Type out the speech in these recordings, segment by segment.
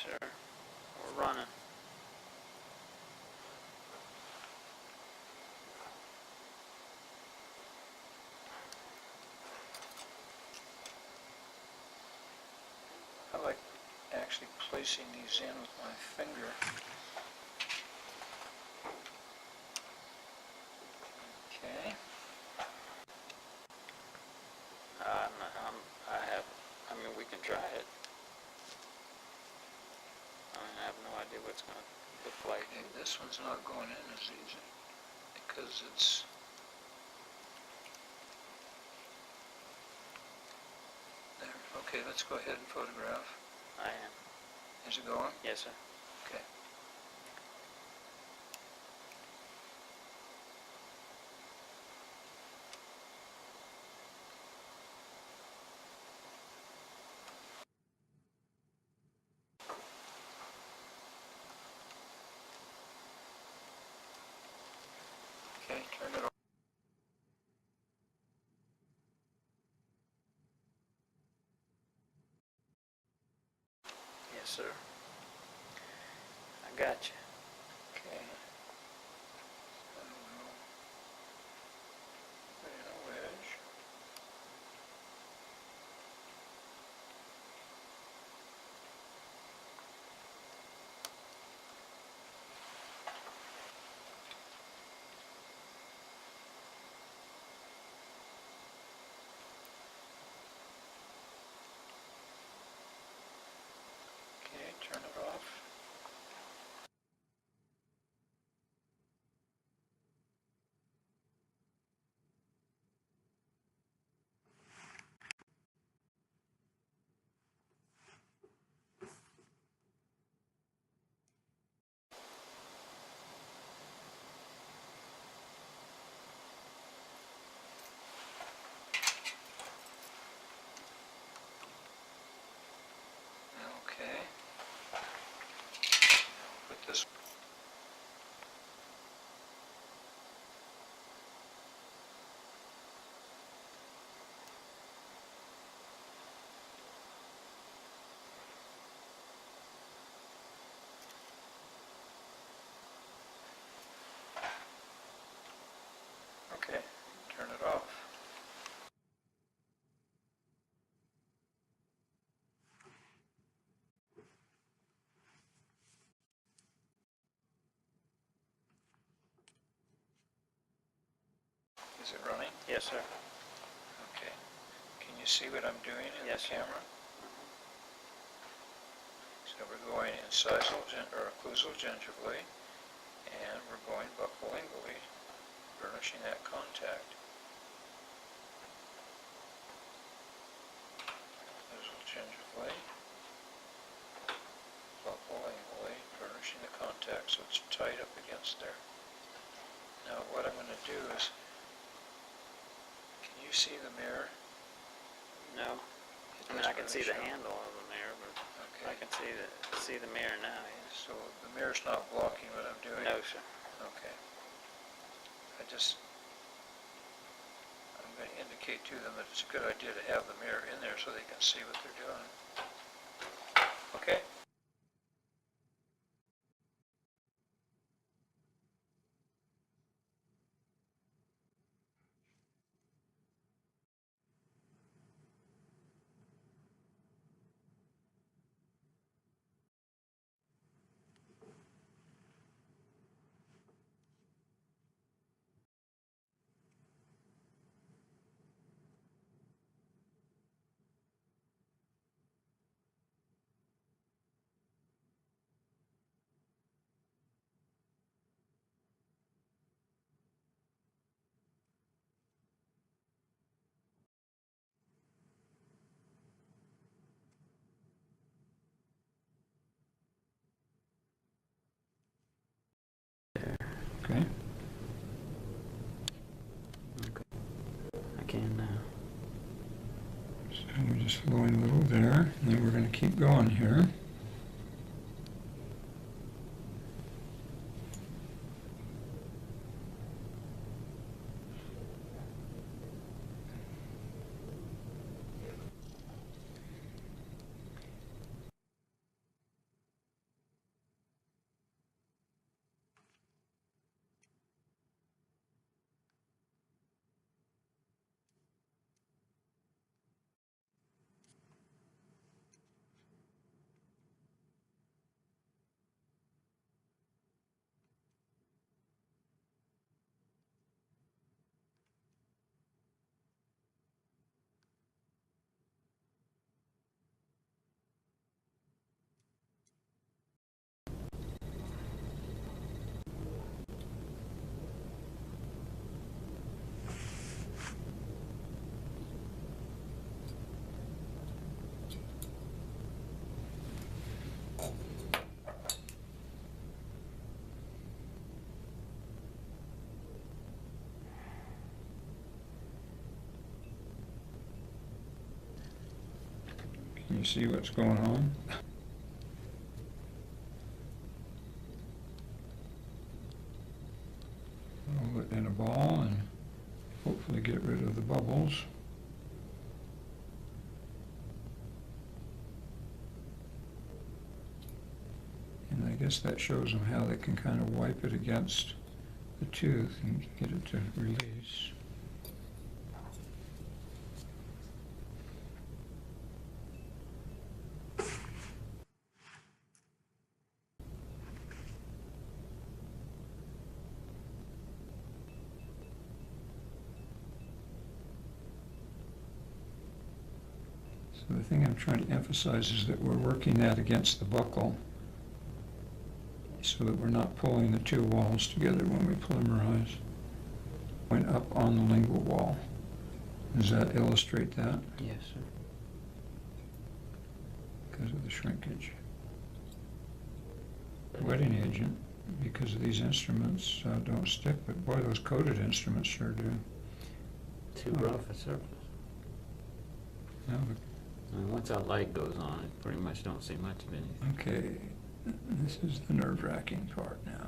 sir. We're running. I like actually placing these in with my finger. Okay. I mean, we can try it. I have no idea what it's going to look like. Okay, this one's not going in as easy because it's there. Okay, let's go ahead and photograph. I am. Is it going? Yes, sir. Okay. Okay, turn it off. Yes, sir. I got you. Okay. I don't know. Put in a wedge. Okay, turn it off. Okay. Put this. Okay, turn it off. Is it running? Yes, sir. Okay. Can you see what I'm doing in Yes, the sir. camera? So we're going incisal or occlusal gingivally, and we're going buccolingually, burnishing that contact. Occlusal gingivally, buccolingually, burnishing the contact so it's tight up against there. Now what I'm going to do is, can you see the mirror? No. It I mean, I doesn't can really see the show. handle of the mirror, but Okay. I can see the mirror now, yes. So the mirror's not blocking what I'm doing? No, sir. Okay. I'm going to indicate to them that it's a good idea to have the mirror in there so they can see what they're doing. Okay. Okay. I can now. So we're just flowing a little there, and then we're going to keep going here. Can you see what's going on? Roll it in a ball and hopefully get rid of the bubbles. And I guess that shows them how they can kind of wipe it against the tooth and get it to release. So the thing I'm trying to emphasize is that we're working that against the buccal so that we're not pulling the two walls together when we polymerize. Going up on the lingual wall. Does that illustrate that? Yes, sir. Because of the shrinkage. Wetting agent, because of these instruments, don't stick, but boy, those coated instruments sure do. Too rough a surface. No, I mean, once that light goes on, I pretty much don't see much of anything. okay, this is the nerve-wracking part now.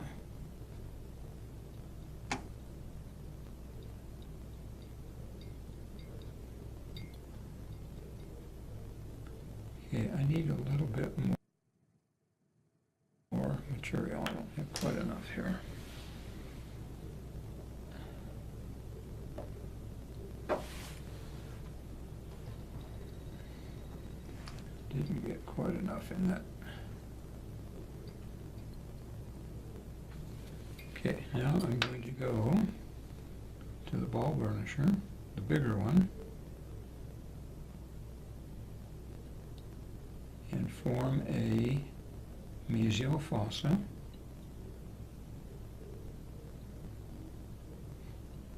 Okay, I need a little bit more material. I don't have quite enough here. Didn't get quite enough in that. Okay, now I'm going to go to the ball burnisher, the bigger one, and form a mesial fossa,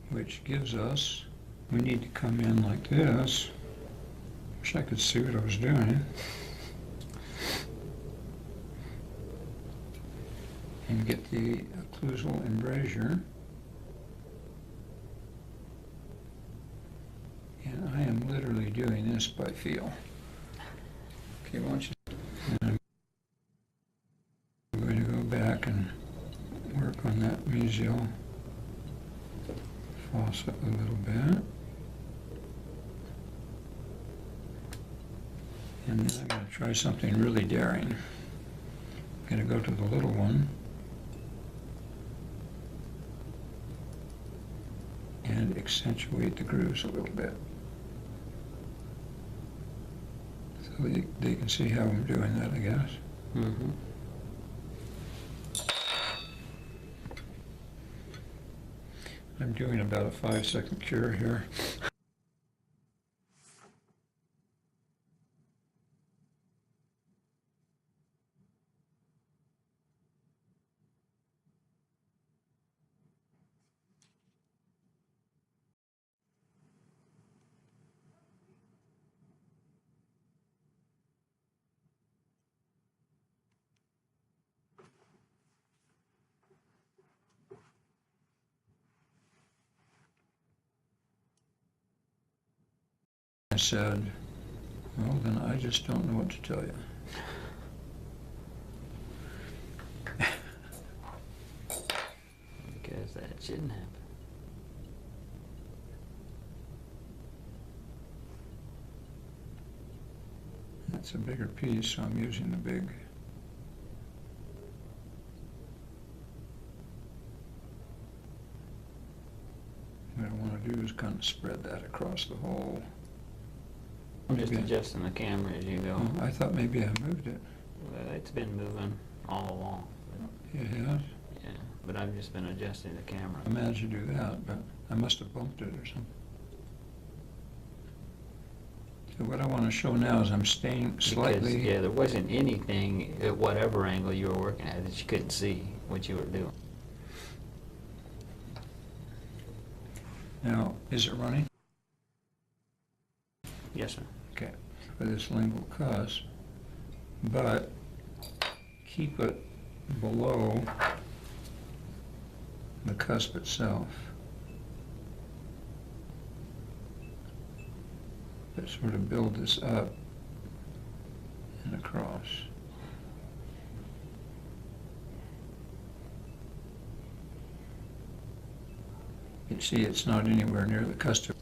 which gives us, we need to come in like this. Wish I could see what I was doing. And get the occlusal embrasure. And I am literally doing this by feel. Okay, why don't you, and I'm going to go back and work on that mesial fossa a little bit. And then I'm going to try something really daring. I'm going to go to the little one and accentuate the grooves a little bit. So they can see how I'm doing that, I guess. Mm-hmm. I'm doing about a 5-second cure here. I said, well, then I just don't know what to tell you. Because that shouldn't happen. That's a bigger piece, so I'm using the big. What I want to do is kind of spread that across the whole. I'm just Maybe adjusting the camera as you go. I thought maybe I moved it. Well, it's been moving all along. It has? Yeah, but I've just been adjusting the camera. I managed to do that, but I must have bumped it or something. So what I want to show now is I'm staying slightly. Because, yeah, there wasn't anything at whatever angle you were working at that you couldn't see what you were doing. Now, is it running? Yes, sir. Okay, for this lingual cusp, but keep it below the cusp itself. But sort of build this up across. You can see it's not anywhere near the custom.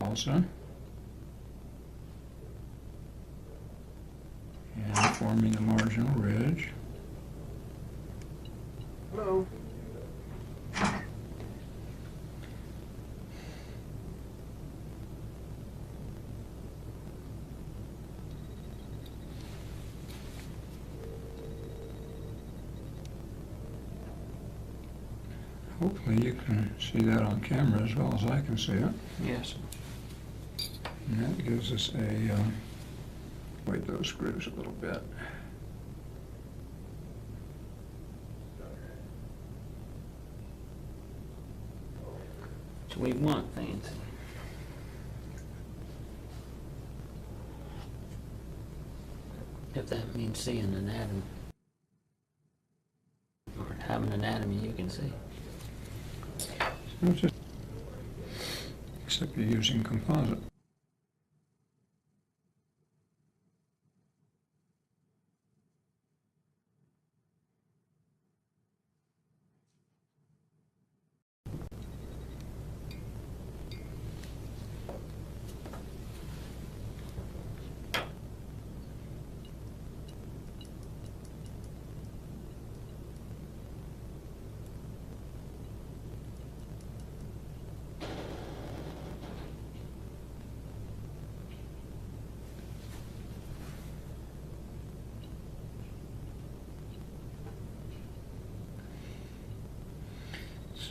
Also, and forming the marginal ridge. Hello. Hopefully you can see that on camera as well as I can see it. Yes. And that gives us a, weight those screws a little bit. So we want fancy. If that means seeing anatomy. Or having anatomy you can see. So it's just, except you're using composite.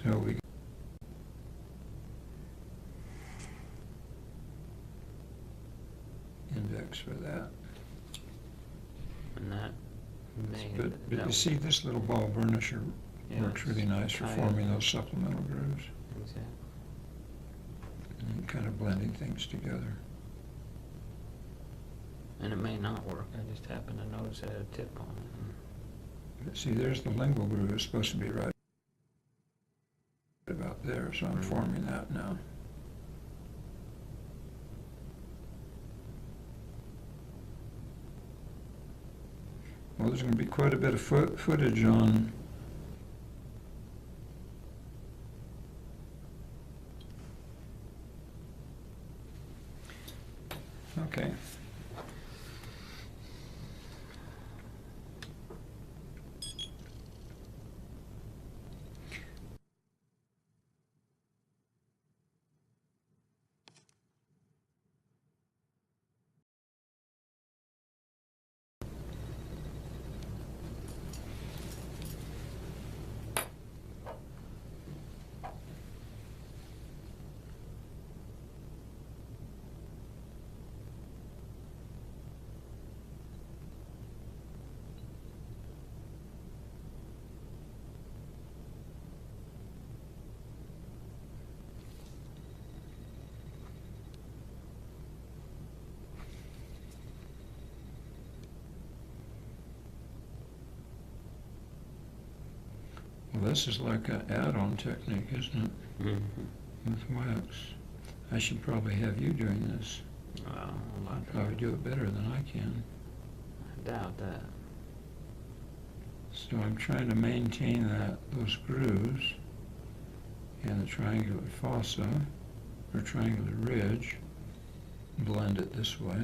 So we index for that. And that may... But no. you see this little ball burnisher Yeah, works really nice for I- forming those supplemental grooves Exactly. and kind of blending things together. And it may not work. I just happened to notice it had a tip on it. But see, there's the lingual groove. It's supposed to be right about there, so I'm forming that now. Well, there's going to be quite a bit of footage on okay. Well, this is like an add-on technique, isn't it, Mm-hmm. with wax? I should probably have you doing this. Well, You'd probably do it better than I can. I doubt that. So I'm trying to maintain those grooves and the triangular fossa, or triangular ridge, blend it this way.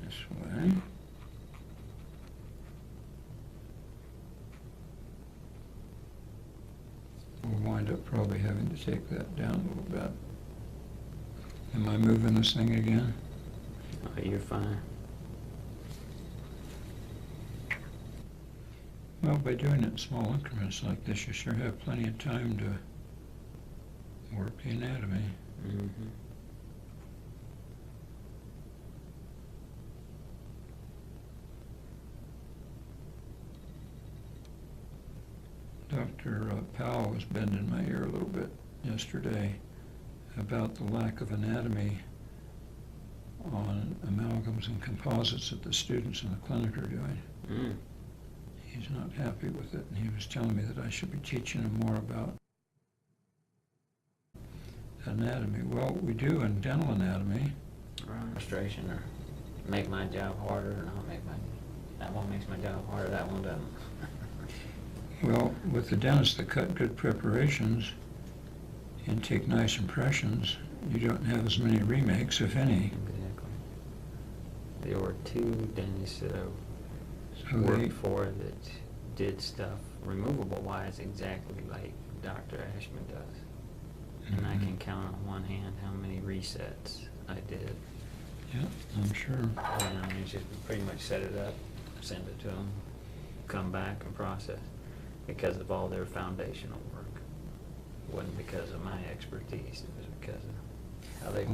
This way. We'll wind up probably having to take that down a little bit. Am I moving this thing again? Oh, you're fine. Well, by doing it in small increments like this, you sure have plenty of time to work the anatomy. Mm-hmm. Dr. Powell was bending my ear a little bit yesterday about the lack of anatomy on amalgams and composites that the students in the clinic are doing. Mm. He's not happy with it, and he was telling me that I should be teaching him more about anatomy. Well, we do in dental anatomy. Frustration or make my job harder, and I'll make that one makes my job harder, that one doesn't. Well, with the dentists that cut good preparations and take nice impressions, you don't have as many remakes, if any. Exactly. There were 2 dentists that I So worked for that did stuff removable wise exactly like Dr. Ashman does. And I can count on one hand how many resets I did. Yeah, I'm sure. And it's just pretty much set it up, send it to them, come back and process because of all their foundational work. It wasn't because of my expertise, it was because of how they.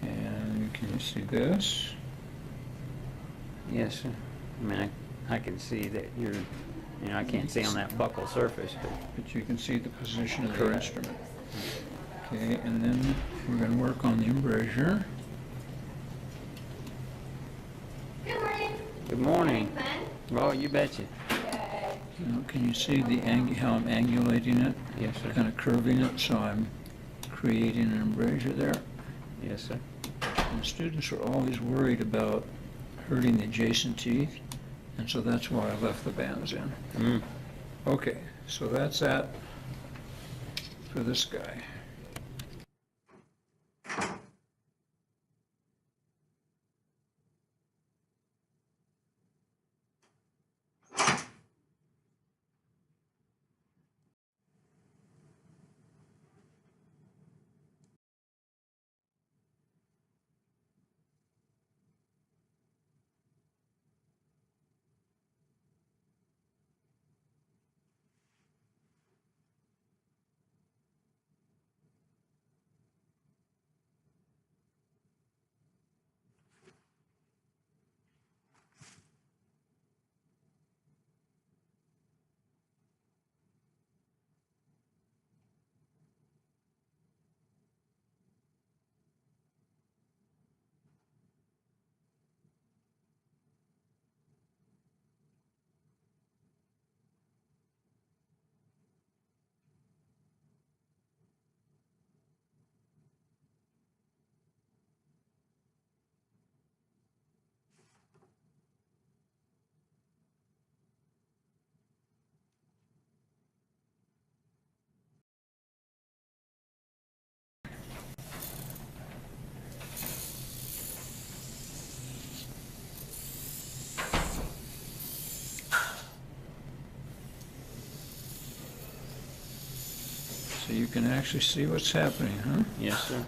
And can you see this? Yes, sir. I mean, I can see that I can't see on that buccal surface, But you can see the position of the Correct. instrument. Okay, and then we're going to work on the embrasure. Good morning. Good morning. Fun? Well, you betcha. Now, can you see how I'm angulating it? Yes, sir. Kind of curving it, so I'm creating an embrasure there. Yes, sir. And students are always worried about hurting the adjacent teeth, and so that's why I left the bands in. Mm. Okay, so that's that for this guy. So you can actually see what's happening, huh? Yes, sir.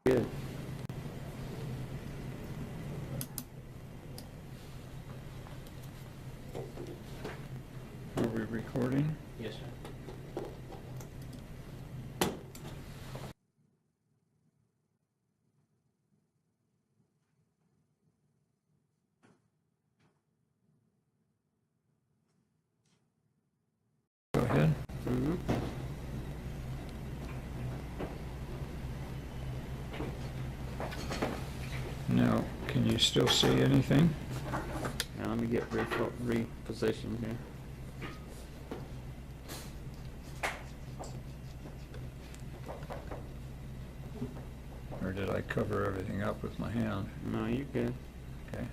Good. Are we recording? Yes, sir. Now, can you still see anything? Now let me get repositioned here. Or did I cover everything up with my hand? No, you good. Okay.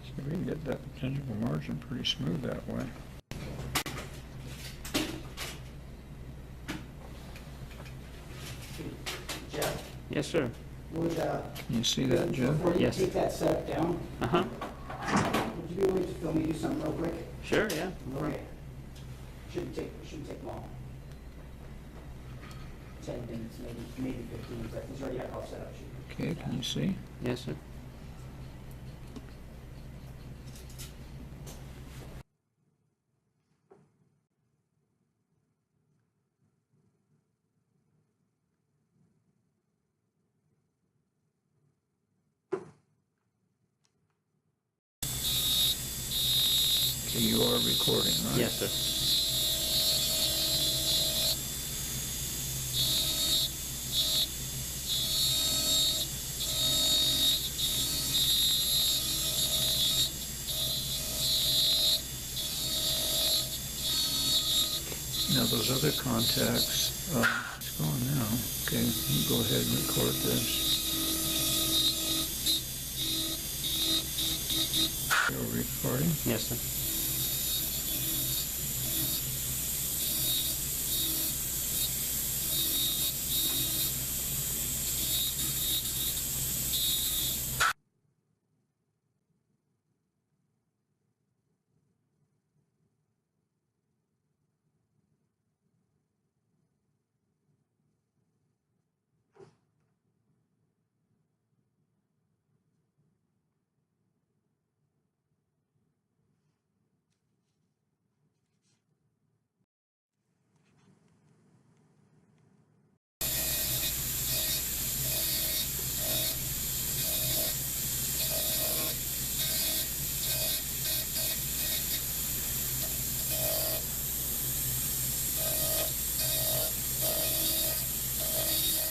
So we can get that tangible margin pretty smooth that way. Jeff, Yes, sir. would, Can you see that, Jeff? before you Yes. take that setup down, Uh-huh. would you be willing to film me do something real quick? Sure, yeah. Okay. Shouldn't take long. 10 minutes, maybe 15, but he's already got it all set up. Okay, can you see? Yes, sir. Okay, you are recording, right? Yes, sir. Now, those other contacts, it's going now. Okay, you go ahead and record this. You're recording? Yes, sir.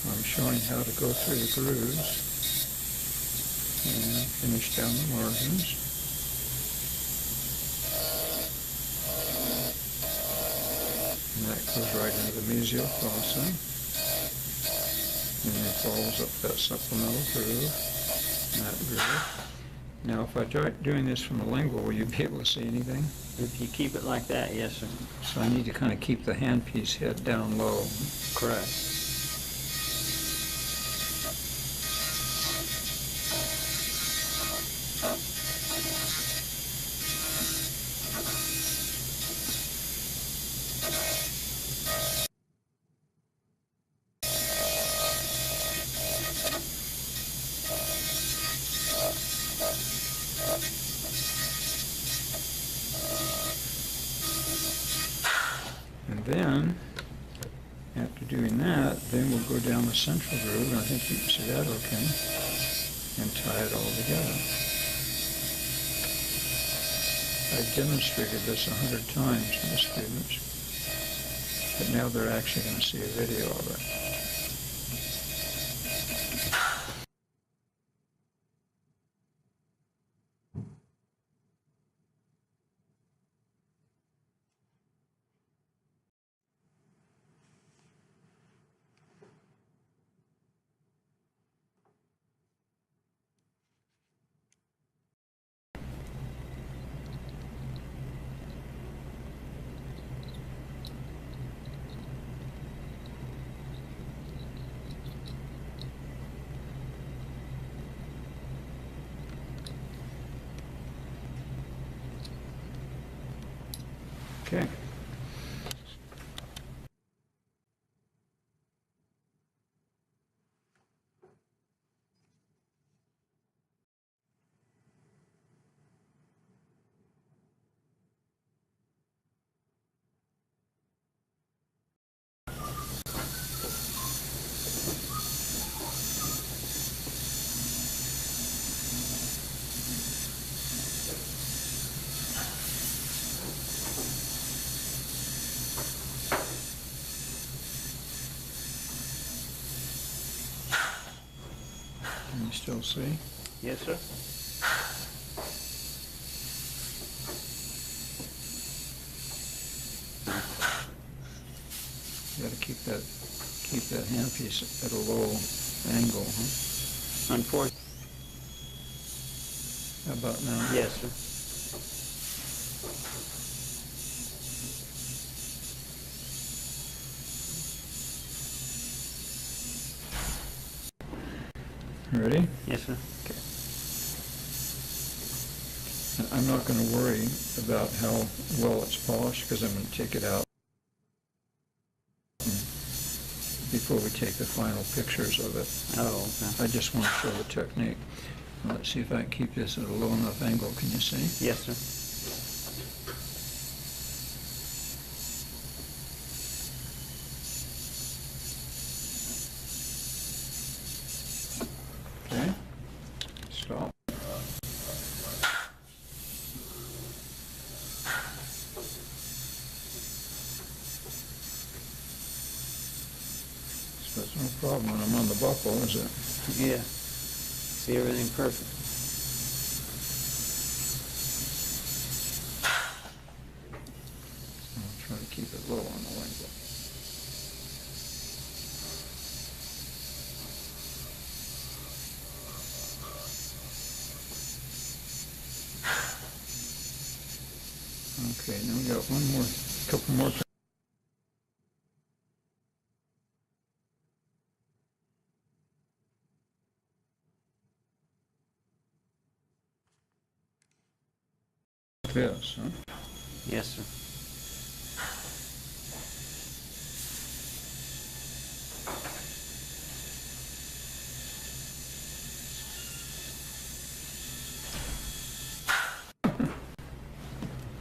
I'm showing how to go through the grooves and finish down the margins. And that goes right into the mesial fossa. And it follows up that supplemental groove, and that groove. Now, if I try doing this from the lingual, will you be able to see anything? If you keep it like that, yes, sir. So I need to kind of keep the handpiece head down low. Correct. And then, after doing that, then we'll go down the central groove, and I think you can see that okay, and tie it all together. I've demonstrated this 100 times to the students, but now they're actually going to see a video of it. Okay. still see? Yes, sir. You gotta keep that handpiece at a low angle, huh? Unfortunately, How about now? yes, sir. Ready? Yes, sir. I'm not gonna worry about how well it's polished, because I'm gonna take it out before we take the final pictures of it. Oh, okay. I just want to show the technique. Now, let's see if I can keep this at a low enough angle. Can you see? Yes, sir. Okay. Stop. So that's no problem when I'm on the buckle, is it? Yeah. See everything perfect. I'll try to keep it low on the angle. Okay, now we got couple more. This, huh? Yes, sir.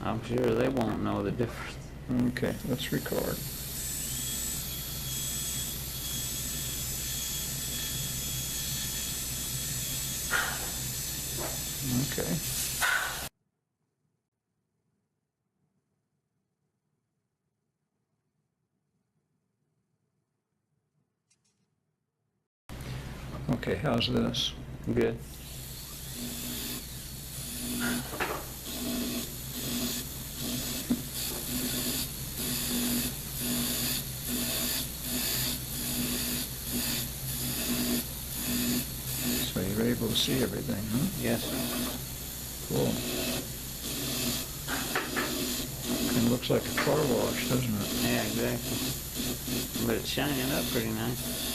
I'm sure they won't know the difference. Okay, let's record. Okay. Okay, how's this? Good. So you're able to see everything, huh? Yes, sir. Cool. It looks like a car wash, doesn't it? Yeah, exactly. But it's shining up pretty nice.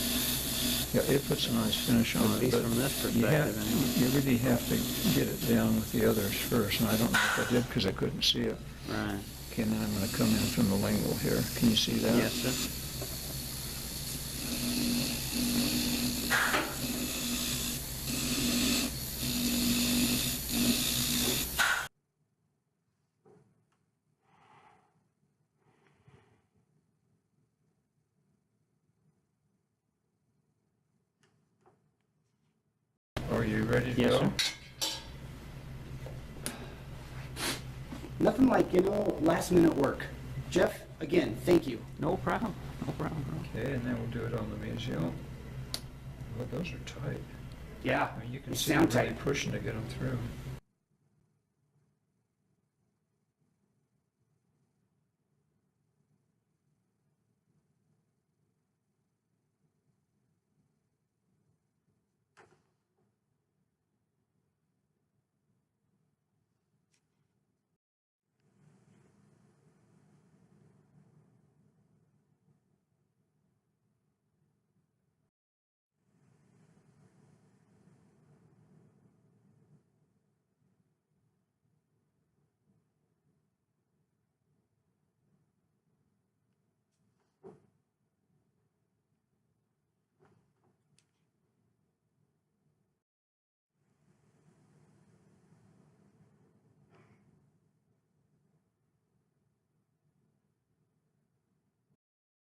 Yeah, it puts a nice finish on At it, least but from this you perspective, anyway. you really have to get it down with the others first, and I don't know if I did because I couldn't see it. Right. Okay, and then I'm gonna come in from the lingual here. Can you see that? Yes, sir. Are you ready to Yes, go? sir. Nothing like, last minute work. Jeff, again, thank you. No problem. No problem, bro. Okay, and then we'll do it on the Visio. Well, those are tight. Yeah, I mean, you can they see sound really tight. pushing to get them through.